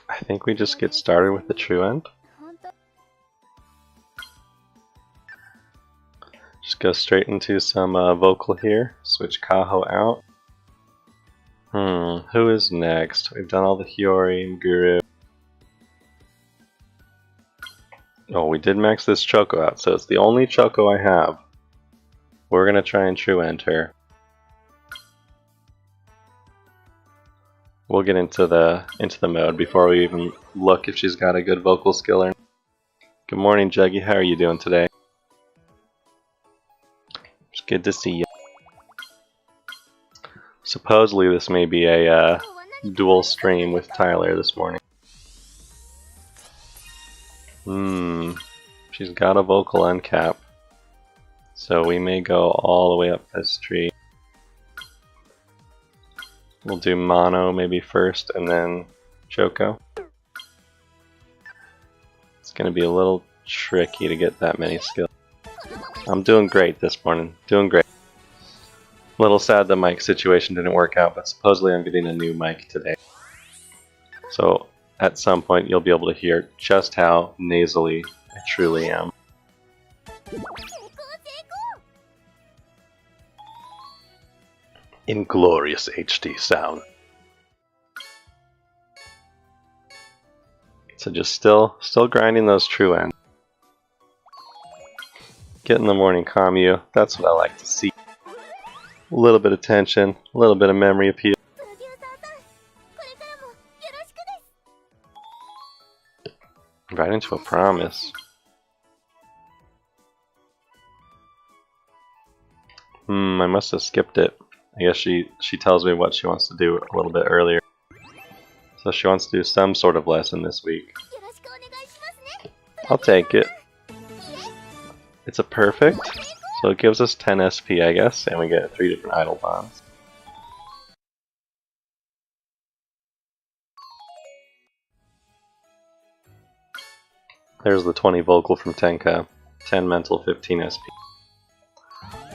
I think we just get started with the true end. Just go straight into some vocal here. Switch Kaho out. Who is next? We've done all the Hiyori and Guru. Oh, we did max this Chiyoko out, so it's the only Chiyoko I have. We're gonna try and true end her. We'll get into the mode before we even look if she's got a good vocal skill or not. Good morning, Juggy. How are you doing today? It's good to see you. Supposedly this may be a dual stream with Tyler this morning. She's got a vocal uncap, so we may go all the way up this tree. We'll do mono maybe first and then Chiyoko. It's gonna be a little tricky to get that many skills. I'm doing great this morning, doing great. A little sad the mic situation didn't work out, but supposedly I'm getting a new mic today. So at some point you'll be able to hear just how nasally I truly am. In glorious HD sound. So just still grinding those true ends. Getting the morning commu, that's what I like to see. A little bit of tension, a little bit of memory appeal. Right into a promise. I must have skipped it. I guess she tells me what she wants to do a little bit earlier. So she wants to do some sort of lesson this week. I'll take it. It's a perfect, so it gives us 10 SP, I guess, and we get 3 different idol bonds. There's the 20 vocal from Tenka, 10 mental, 15 SP.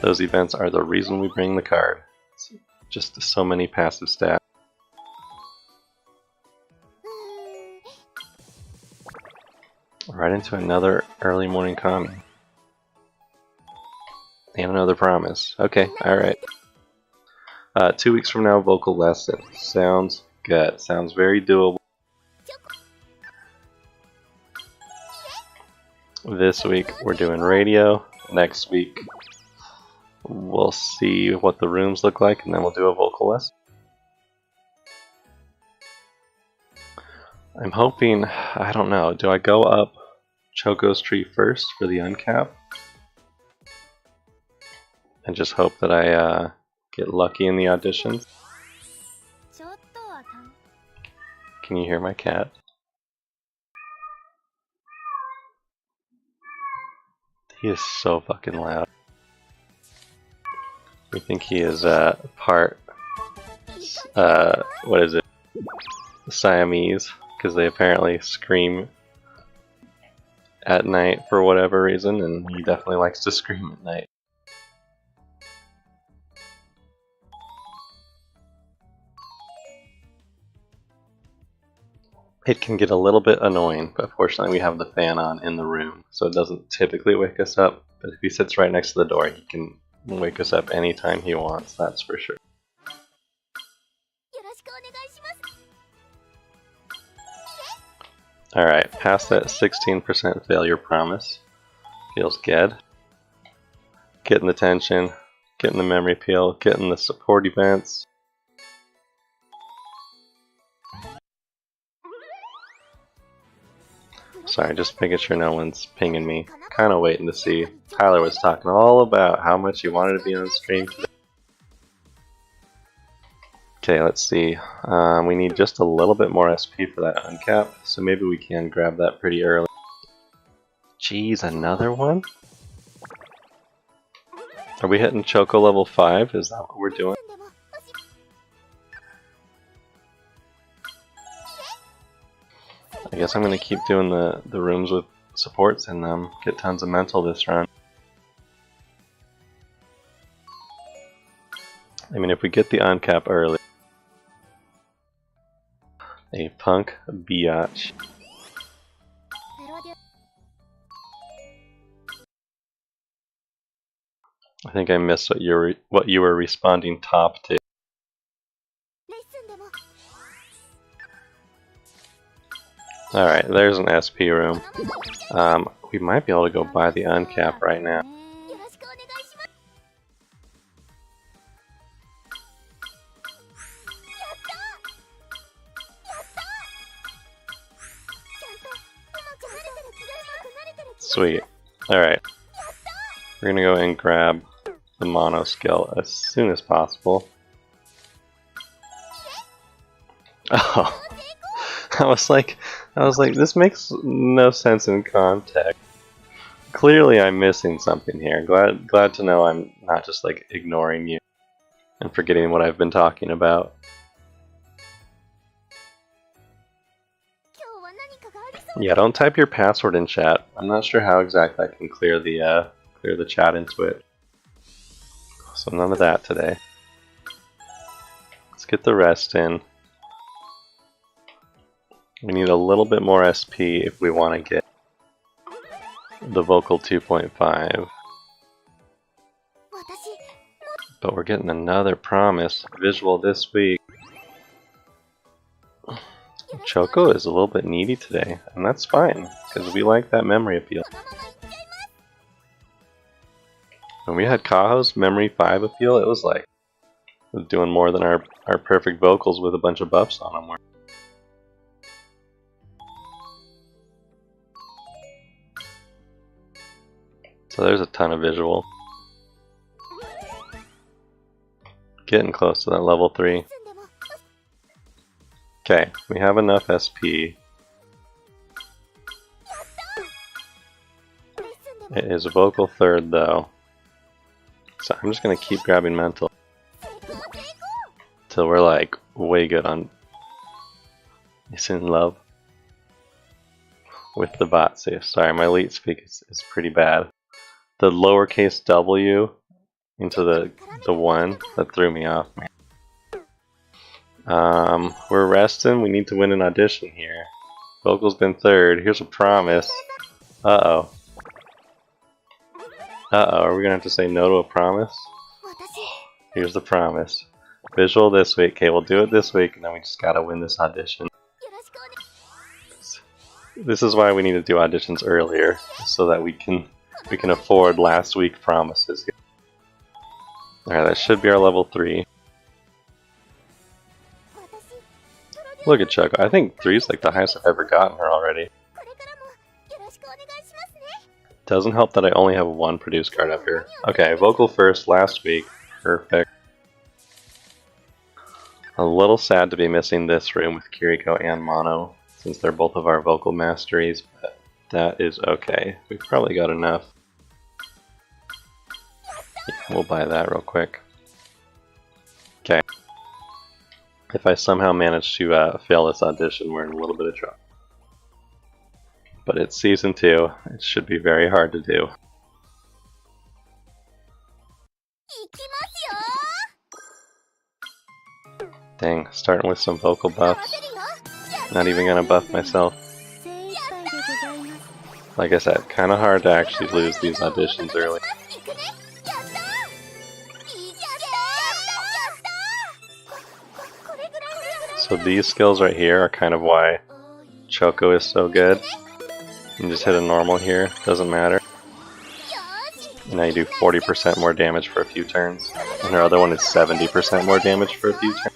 Those events are the reason we bring the card. It's just so many passive stats. Right into another early morning comment. And another promise. Okay, alright. 2 weeks from now, vocal lesson. Sounds good. Sounds very doable. This week we're doing radio. Next week we'll see what the rooms look like and then we'll do a vocal lesson. I'm hoping, I don't know, do I go up Choco's tree first for the uncap? And just hope that I get lucky in the auditions? Can you hear my cat? He is so fucking loud. We think he is part, what is it? Siamese, because they apparently scream at night for whatever reason, and he definitely likes to scream at night. It can get a little bit annoying, but fortunately we have the fan on in the room, so it doesn't typically wake us up, but if he sits right next to the door, he can wake us up anytime he wants, that's for sure. Alright, past that 16% failure promise. Feels good. Getting the tension, getting the memory peel, getting the support events. Sorry, just making sure no one's pinging me. Kinda waiting to see. Tyler was talking all about how much he wanted to be on the stream today. Okay, let's see. We need just a little bit more SP for that uncap, so maybe we can grab that pretty early. Jeez, another one? Are we hitting Chiyoko level 5? Is that what we're doing? I guess I'm going to keep doing the rooms with supports in them. Get tons of mental this run. I mean, if we get the uncap early, A punk biatch. I think I missed what you were responding top to. Alright, there's an SP room. We might be able to go buy the uncap right now. Sweet. Alright. We're gonna go and grab the mono skill as soon as possible. Oh. I was like, this makes no sense in context. Clearly I'm missing something here. Glad to know I'm not just like ignoring you and forgetting what I've been talking about. Yeah, don't type your password in chat. I'm not sure how exactly I can clear the chat in Twitch. So none of that today. Let's get the rest in. We need a little bit more SP if we want to get the vocal 2.5. But we're getting another promise visual this week. Chiyoko is a little bit needy today, and that's fine, because we like that memory appeal. When we had Kaho's Memory 5 appeal, it was doing more than our perfect vocals with a bunch of buffs on them. So there's a ton of visual. Getting close to that level 3. Okay, we have enough SP. It is a vocal third though. So I'm just gonna keep grabbing mental. Till we're like way good on Is in Love. With the Batsu. Sorry, my late speak is pretty bad. The lowercase W into the 1, that threw me off, man. We're resting. We need to win an audition here. Vocal's been third. Here's a promise. Uh-oh. Uh-oh, are we gonna have to say no to a promise? Here's the promise. Visual this week. Okay, we'll do it this week, and then we just gotta win this audition. This is why we need to do auditions earlier, so that we can afford last week promises. Alright, that should be our level 3. Look at Chiyoko. I think 3 is like the highest I've ever gotten her already. Doesn't help that I only have 1 produce card up here. Okay, vocal first last week. Perfect. A little sad to be missing this room with Kiriko and Mono, since they're both of our vocal masteries, but that is okay. We've probably got enough. Yeah, we'll buy that real quick. Okay. If I somehow manage to fail this audition, we're in a little bit of trouble. But it's season 2. It should be very hard to do. Dang, starting with some vocal buffs. Not even gonna buff myself. Like I said, kinda hard to actually lose these auditions early. So these skills right here are kind of why Chiyoko is so good. You just hit a normal here, doesn't matter. And now you do 40% more damage for a few turns. And her other one is 70% more damage for a few turns.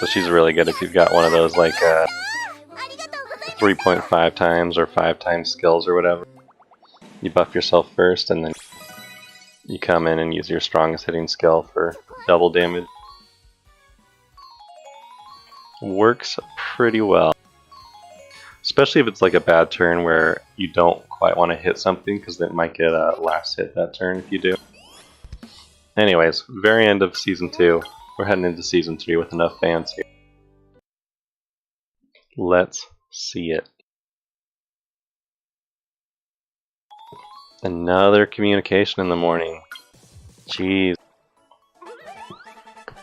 So she's really good if you've got one of those like 3.5 times or 5 times skills or whatever. You buff yourself first and then you come in and use your strongest hitting skill for double damage. Works pretty well. Especially if it's like a bad turn where you don't quite want to hit something because it might get a last hit that turn if you do. Anyways, very end of season 2. We're heading into season 3 with enough fans here. Let's see it. Another communication in the morning. Jeez.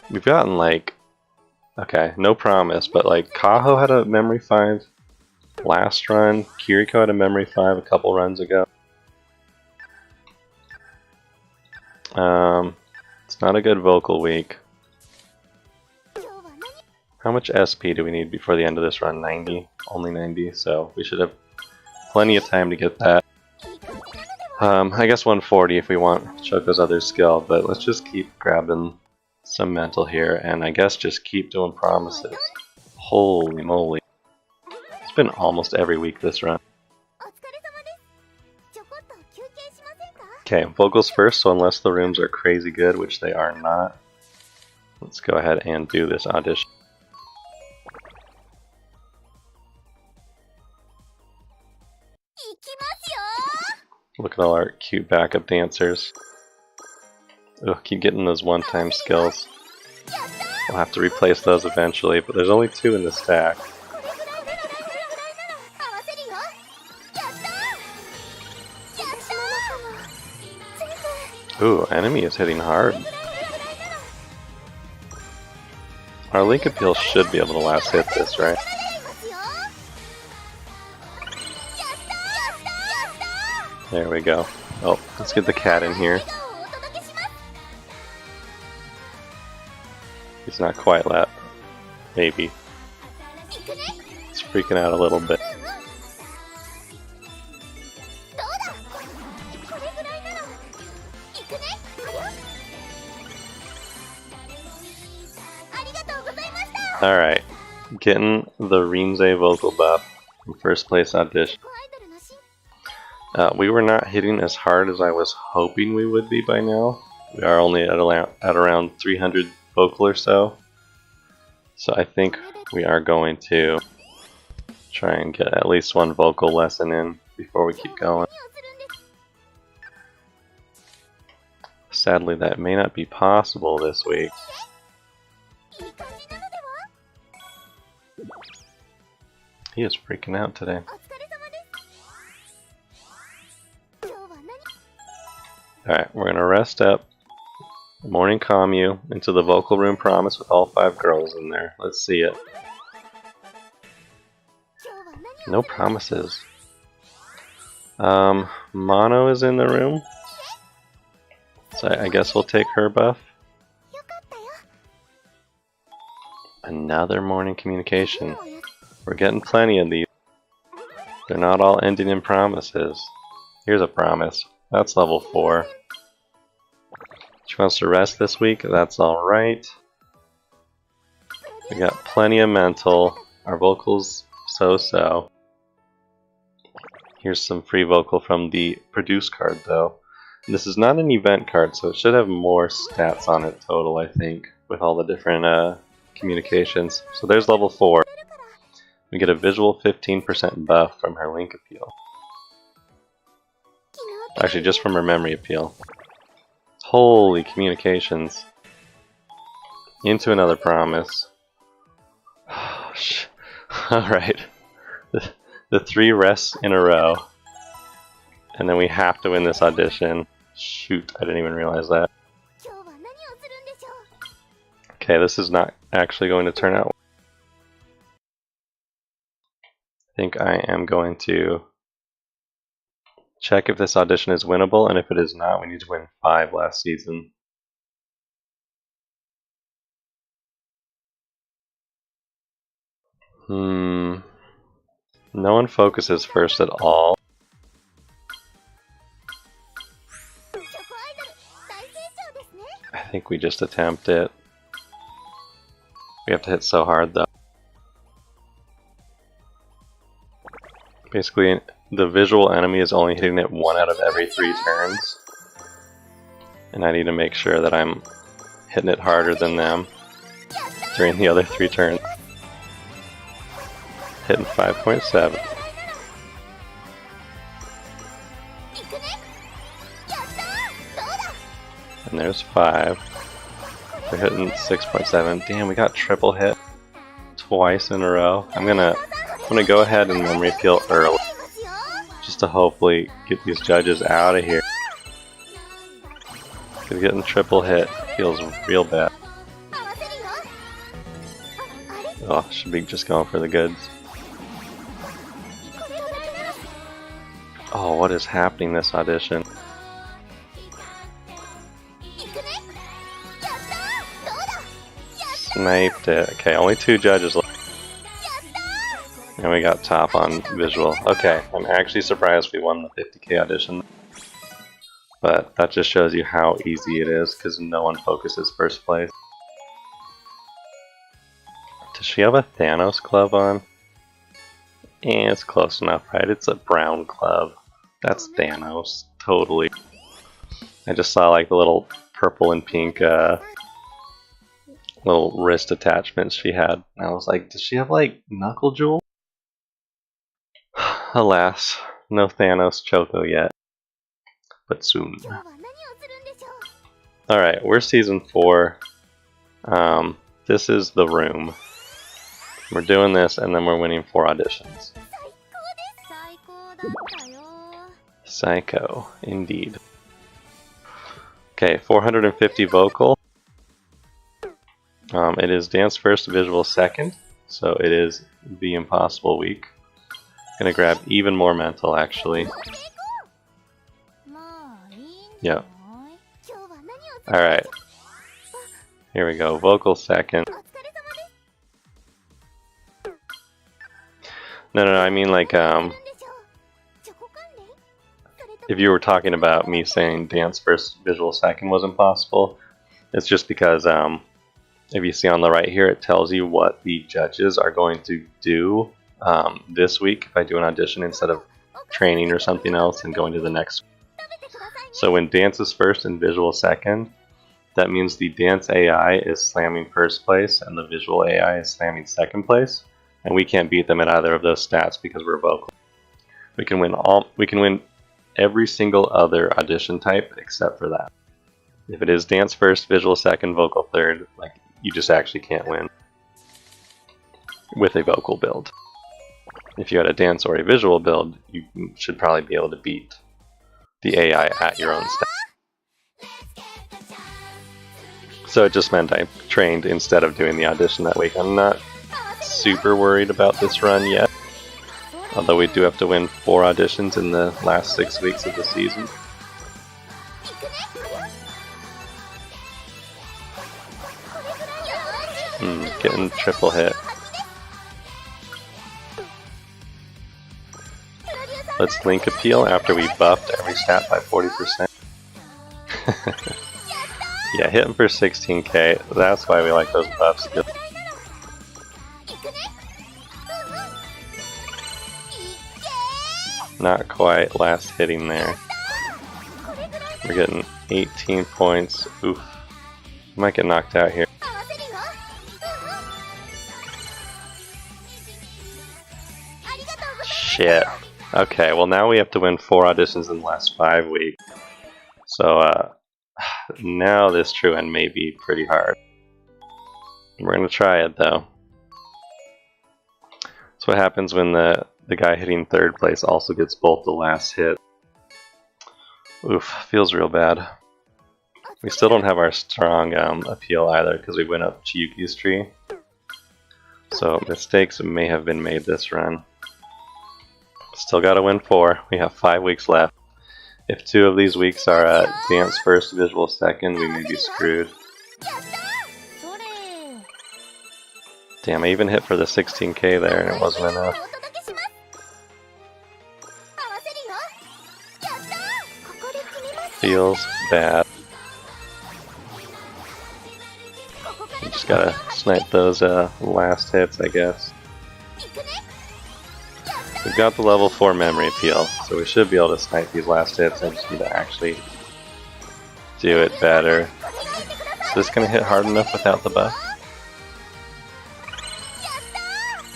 We've gotten like Okay, no promise, but like Kaho had a memory 5 last run, Kiriko had a memory 5 a couple runs ago. It's not a good vocal week. How much SP do we need before the end of this run? 90? Only 90, so we should have plenty of time to get that. I guess 140 if we want Choco's other skill, but let's just keep grabbing some mental here, and I guess just keep doing promises. Holy moly. It's been almost every week this run. Okay, vocals first, so unless the rooms are crazy good, which they are not, let's go ahead and do this audition. Look at all our cute backup dancers. Ugh, keep getting those one-time skills. We'll have to replace those eventually, but there's only 2 in the stack. Ooh, enemy is hitting hard. Our link appeal should be able to last hit this, right? There we go. Oh, let's get the cat in here. He's not quite lat. Maybe. He's freaking out a little bit. Alright, getting the Rinze vocal buff in first place audition. We were not hitting as hard as I was hoping we would be by now. We are only at around 300 vocal or so. So I think we are going to try and get at least 1 vocal lesson in before we keep going. Sadly, that may not be possible this week. He is freaking out today. Alright, we're gonna rest up. Morning commu into the vocal room promise with all 5 girls in there. Let's see it. No promises. Mono is in the room. So I guess we'll take her buff. Another morning communication. We're getting plenty of these. They're not all ending in promises. Here's a promise. That's level 4. She wants to rest this week. That's alright. We got plenty of mental. Our vocals so-so. Here's some free vocal from the produce card though. This is not an event card, so it should have more stats on it total, I think, with all the different communications. So there's level 4. We get a visual 15% buff from her link appeal. Actually, just from her memory appeal. Holy communications. Into another promise. Alright. The 3 rests in a row. And then we have to win this audition. Shoot, I didn't even realize that. Okay, this is not actually going to turn out. I think I am going to check if this audition is winnable, and if it is not, we need to win 5 last season. No one focuses first at all. I think we just attempt it. We have to hit so hard though. Basically, the visual enemy is only hitting it 1 out of every 3 turns. And I need to make sure that I'm hitting it harder than them during the other 3 turns. Hitting 5.7. And there's 5. We're hitting 6.7. Damn, we got triple hit twice in a row. I'm gonna go ahead and memory appeal early, just to hopefully get these judges out of here. Because getting triple hit feels real bad. Oh, should be just going for the goods. Oh, what is happening this audition? Sniped it. Okay, only 2 judges left. And we got top on visual. Okay, I'm actually surprised we won the 50k audition. But that just shows you how easy it is, because no one focuses first place. Does she have a Thanos glove on? Eh, it's close enough, right? It's a brown glove. That's Thanos, totally. I just saw like the little purple and pink little wrist attachments she had. And I was like, does she have like knuckle jewel? Alas, no Thanos Chiyoko yet. But soon. Alright, we're season 4. This is the room. We're doing this and then we're winning 4 auditions. Psycho, indeed. Okay, 450 vocal. It is dance first, visual second. So it is the impossible week. Gonna grab even more mental actually. Yep. Alright. Here we go. Vocal second. No, I mean like, if you were talking about me saying dance first, visual second was impossible, it's just because, if you see on the right here, it tells you what the judges are going to do this week if I do an audition instead of training or something else and going to the next. So when dance is first and visual second, that means the dance AI is slamming first place and the visual AI is slamming second place, and we can't beat them at either of those stats because we're vocal. We can win every single other audition type except for that. If it is dance first, visual second, vocal third, like you just actually can't win with a vocal build. If you had a dance or a visual build, you should probably be able to beat the AI at your own stat. So it just meant I trained instead of doing the audition that week. I'm not super worried about this run yet, although we do have to win 4 auditions in the last 6 weeks of the season. Getting triple hit. Let's link appeal after we buffed every stat by 40%. Yeah, hit him for 16k. That's why we like those buffs. Not quite last hitting there. We're getting 18 points. Oof. Might get knocked out here. Shit. Okay, well now we have to win 4 auditions in the last 5 weeks. So, now this true end may be pretty hard. We're gonna try it though. That's what happens when the guy hitting 3rd place also gets both the last hit. Oof, feels real bad. We still don't have our strong appeal either because we went up Chiyoko's tree. So mistakes may have been made this run. Still gotta win 4. We have 5 weeks left. If 2 of these weeks are dance first, visual second, we may be screwed. Damn, I even hit for the 16k there and it wasn't enough. Feels bad. You just gotta snipe those last hits, I guess. We've got the level 4 memory appeal, so we should be able to snipe these last hits. I just need to actually do it better. Is this gonna hit hard enough without the buff?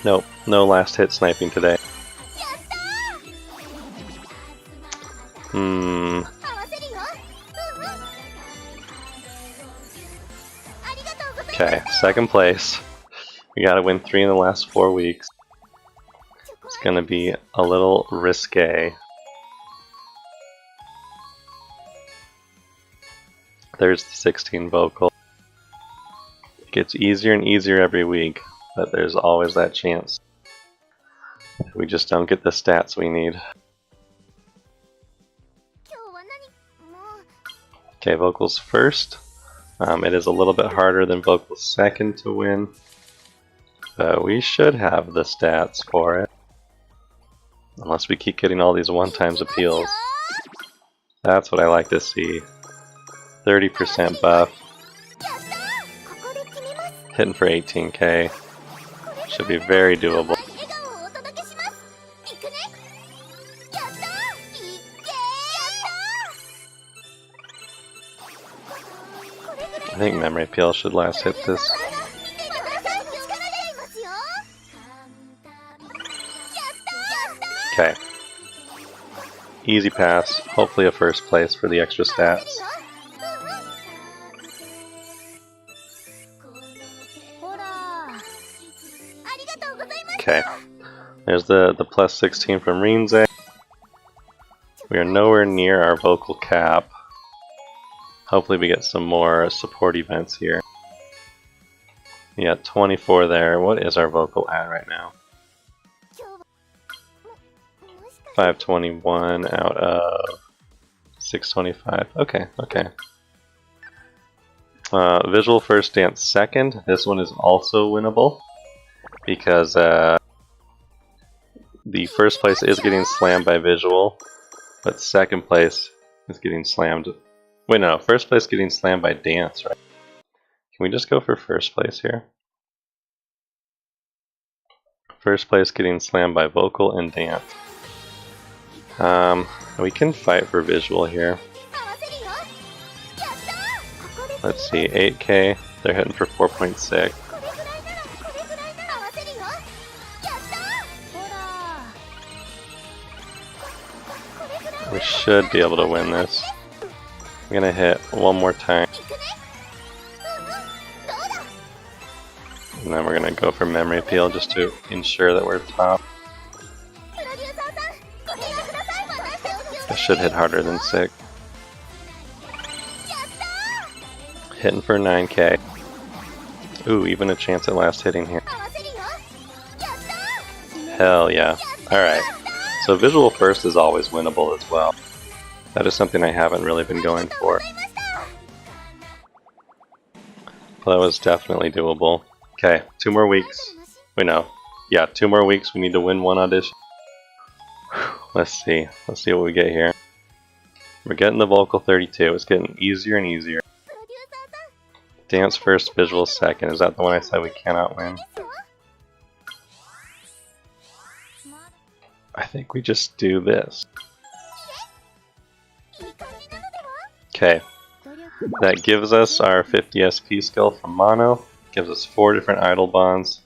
Nope, no last hit sniping today. Okay, 2nd place. We gotta win 3 in the last 4 weeks. It's gonna be a little risque. There's the 16 vocal. It gets easier and easier every week. but there's always that chance. We just don't get the stats we need. Okay, vocals first. It is a little bit harder than vocals second to win, but we should have the stats for it. Unless we keep getting all these one-times appeals. That's what I like to see. 30% buff. Hitting for 18k. Should be very doable. I think memory appeal should last hit this. Okay. Easy pass, hopefully a first place for the extra stats. Okay. There's the plus 16 from Rinze. We are nowhere near our vocal cap. Hopefully we get some more support events here. Yeah, 24 there. What is our vocal at right now? 521 out of 625. Okay, okay. Visual first, dance second. This one is also winnable because the first place is getting slammed by visual, but second place is getting slammed. Wait, no, first place getting slammed by dance, right? Can we just go for first place here? First place getting slammed by vocal and dance. We can fight for visual here. Let's see, 8k, they're hitting for 4.6. We should be able to win this. I'm gonna hit one more time. And then we're gonna go for memory appeal just to ensure that we're top. This should hit harder than 6. Hitting for 9k. Ooh, even a chance at last hitting here. Hell yeah. Alright. So visual first is always winnable as well. That is something I haven't really been going for. But that was definitely doable. Okay, 2 more weeks. Wait, no. Yeah, 2 more weeks. We need to win 1 audition. Let's see. Let's see what we get here. We're getting the vocal 32. It's getting easier and easier. Dance first, visual second. Is that the one I said we cannot win? I think we just do this. Okay. That gives us our 50 SP skill from Mono. Gives us 4 different idle bonds.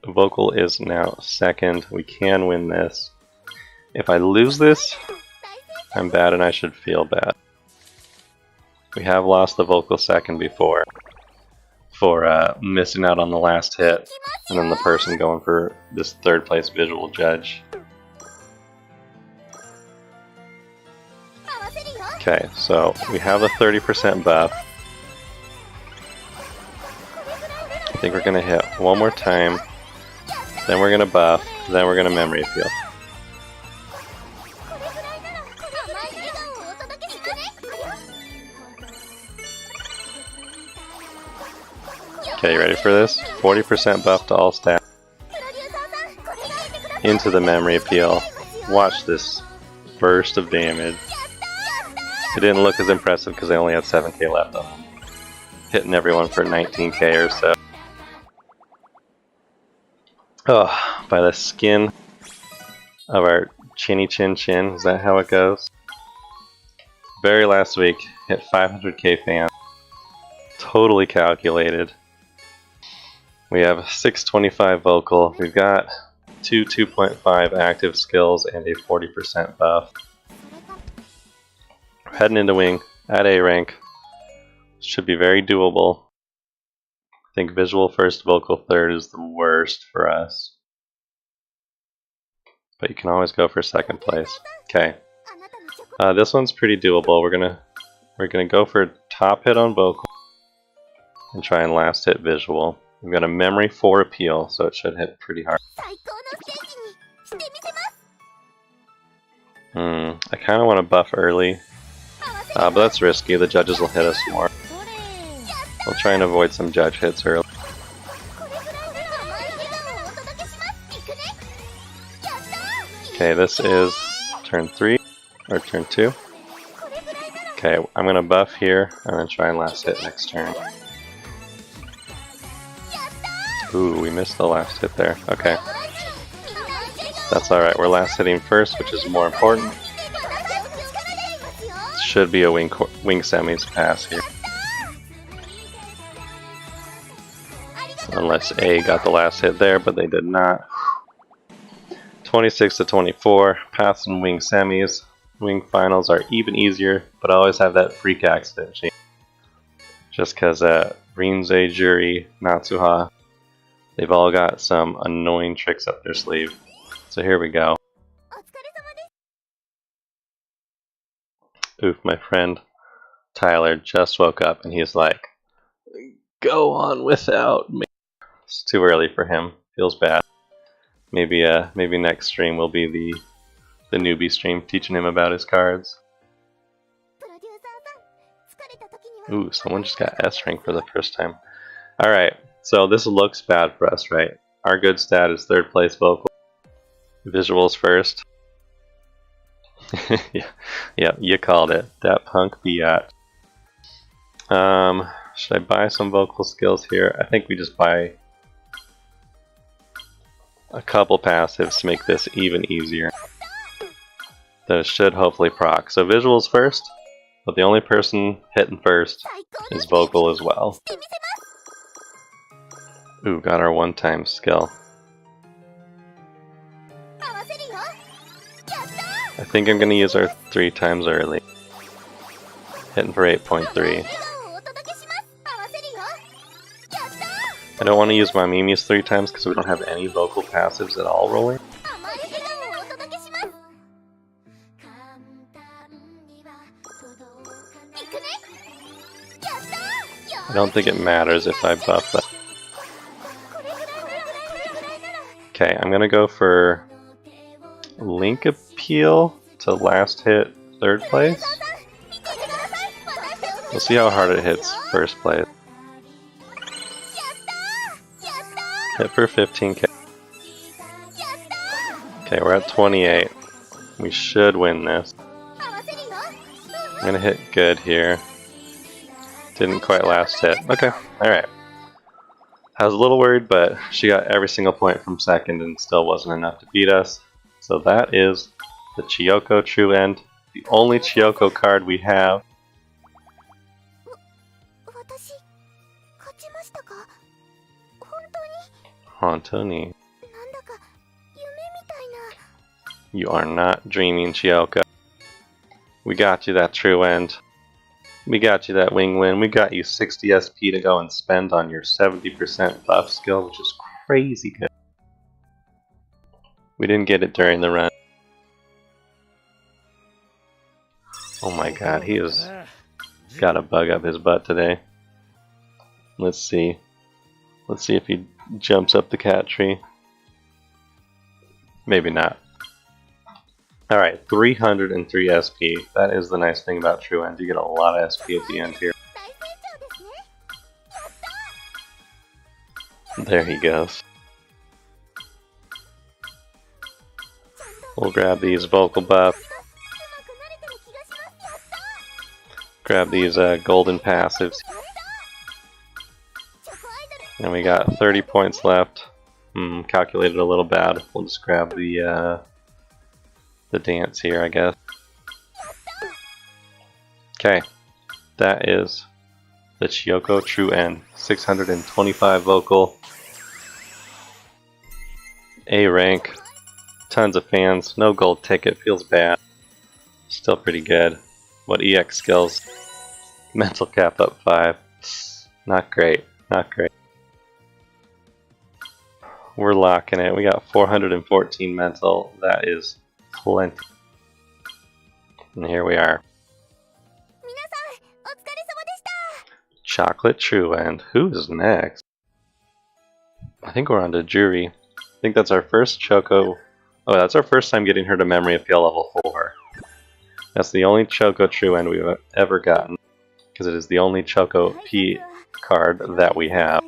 Vocal is now second. We can win this. If I lose this, I'm bad and I should feel bad. We have lost the vocal second before for missing out on the last hit, and then the person going for this 3rd place visual judge. Okay, so we have a 30% buff. I think we're going to hit one more time, then we're going to buff, then we're going to memory appeal. Okay, you ready for this? 40% buff to all stats. Into the memory appeal. Watch this burst of damage. It didn't look as impressive because they only had 7k left on them. Hitting everyone for 19k or so. Oh, by the skin of our chinny chin chin. Is that how it goes? Very last week, hit 500k fans. Totally calculated. We have 625 vocal. We've got 2.5 active skills and a 40% buff. We're heading into wing at A rank. Should be very doable. I think visual first, vocal third is the worst for us. But you can always go for second place. Okay. This one's pretty doable. We're gonna go for top hit on vocal and try and last hit visual. We've got a memory 4 appeal, so it should hit pretty hard. I kind of want to buff early, but that's risky. The judges will hit us more. We'll try and avoid some judge hits early. Okay, this is turn 3, or turn 2. Okay, I'm gonna buff here, and then try and last hit next turn. Ooh, we missed the last hit there. Okay. That's alright, we're last hitting first, which is more important. Should be a wing semis pass here. Unless A got the last hit there, but they did not. 26 to 24, pass and wing semis. Wing finals are even easier, but I always have that freak accident. Just because Rinzai, Juri, Natsuha, they've all got some annoying tricks up their sleeve. So here we go. Oof, my friend Tyler just woke up and he's like, "Go on without me." It's too early for him. Feels bad. Maybe next stream will be the newbie stream, teaching him about his cards. Ooh, someone just got S rank for the first time. Alright, so this looks bad for us, right? Our good stat is 3rd place vocal. Visuals first. yeah, you called it. That punk biatch. Should I buy some vocal skills here? I think we just buy a couple passives to make this even easier. That should hopefully proc. So visuals first, but the only person hitting first is vocal as well. Ooh, got our 1-time skill. I think I'm going to use our 3 times early. Hitting for 8.3. I don't want to use my Mimi's 3 times because we don't have any vocal passives at all rolling. I don't think it matters if I buff that. Okay, I'm gonna go for Link Appeal to last hit 3rd place. We'll see how hard it hits 1st place. Hit for 15k. Okay, we're at 28. We should win this. I'm gonna hit good here. Didn't quite last hit. Okay, alright. I was a little worried, but she got every single point from 2nd and still wasn't enough to beat us. So that is the Chiyoko True End. The only Chiyoko card we have. Hontoni. You are not dreaming, Chiyoko. We got you that True End. We got you that wing win. We got you 60 SP to go and spend on your 70% buff skill, which is crazy good. We didn't get it during the run. Oh my god, he has got a bug up his butt today. Let's see. Let's see if he jumps up the cat tree. Maybe not. Alright, 303 SP. That is the nice thing about True End. You get a lot of SP at the end here. There he goes. We'll grab these vocal buff. Grab these golden passives. And we got 30 points left. Calculated a little bad. We'll just grab the dance here, I guess. Okay, that is the Chiyoko True End. 625 vocal. A rank. Tons of fans. No gold ticket. Feels bad. Still pretty good. What EX skills? Mental cap up 5. Not great. Not great. We're locking it. We got 414 mental. That is plenty. And here we are. Chocolate True End. Who is next? I think we're on to Jury. I think that's our first Chiyoko. Oh, that's our first time getting her to Memory Appeal level 4. That's the only Chiyoko True End we've ever gotten, because it is the only Chiyoko P card that we have.